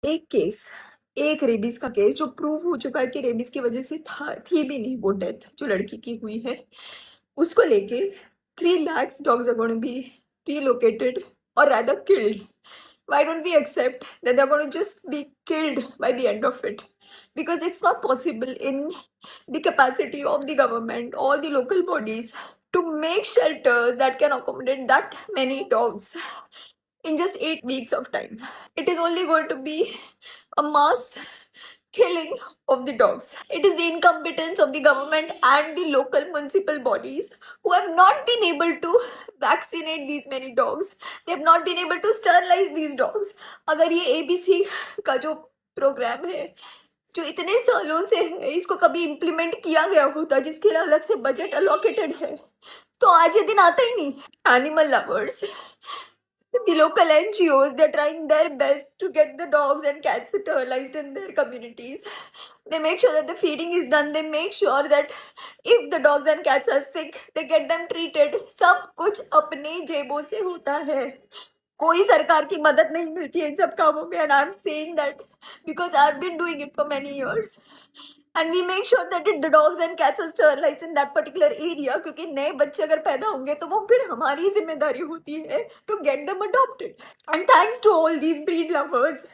एक केस, एक रेबीज का केस जो प्रूव हो चुका है कि रेबीज की वजह से थी भी नहीं वो डेथ जो लड़की की हुई है, उसको लेके 3 lakhs dogs are going to be relocated or rather killed. Why don't we accept that they're going to just be killed by the end of it? Because it's not possible in the capacity of the government or the local bodies to make shelters that can accommodate that many dogs in just 8 weeks of time. It is only going to be a mass killing of the dogs. It is the incompetence of the government and the local municipal bodies who have not been able to vaccinate these many dogs. They have not been able to sterilize these dogs. अगर ये ABC का जो programme है जो इतने सालों से है इसको कभी इम्प्लीमेंट किया गया होता जिसके लिए अलग से बजट अलोकेटेड है तो आज ये दिन आता ही नहीं. Animal lovers, the local NGOs, they're trying their best to get the dogs and cats sterilized in their communities. They make sure that the feeding is done. They make sure that if the dogs and cats are sick, they get them treated. सब कुछ अपने जेबों से होता है. कोई सरकार की मदद नहीं मिलती है इन सब कामों में. And I'm saying that because I've been doing it for many years. And we make sure that the dogs and cats are sterilized in that particular area क्योंकि नए बच्चे अगर पैदा होंगे तो वो फिर हमारी जिम्मेदारी होती है to get them adopted. And thanks to all these breed lovers,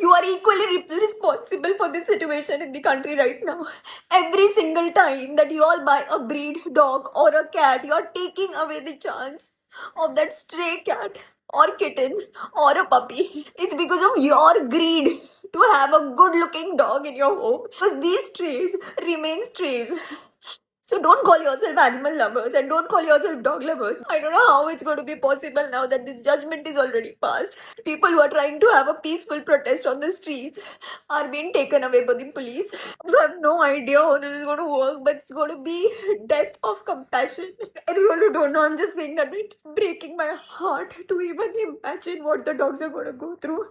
you are equally responsible for the situation in the country right now. Every single time that you all buy a breed dog or a cat, you are taking away the chance of that stray cat or kitten or a puppy. It's because of your greed to have a good looking dog in your home because these strays remain strays. So don't call yourself animal lovers and don't call yourself dog lovers. I don't know how it's going to be possible now that this judgment is already passed. People who are trying to have a peaceful protest on the streets are being taken away by the police. So I have no idea how this is going to work, but it's going to be death of compassion. I really don't know. I'm just saying that it's breaking my heart to even imagine what the dogs are going to go through.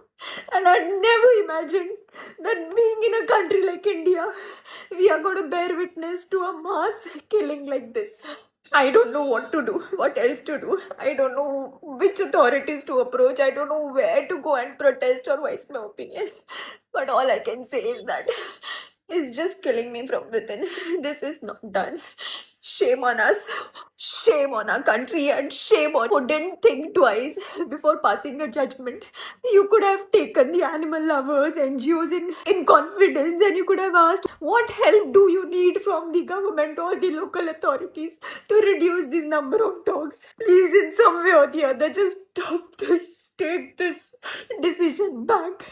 And I never imagined that being in a country like India, we are going to bear witness to a mass killing like this. I don't know what to do, what else to do. I don't know which authorities to approach. I don't know where to go and protest or voice my opinion. But all I can say is that it's just killing me from within. This is not done. Shame on us, shame on our country, and shame on who didn't think twice before passing a judgment. You could have taken the animal lovers, NGOs in confidence, and you could have asked, what help do you need from the government or the local authorities to reduce this number of dogs? Please, in some way or the other, just stop this. Take this decision back.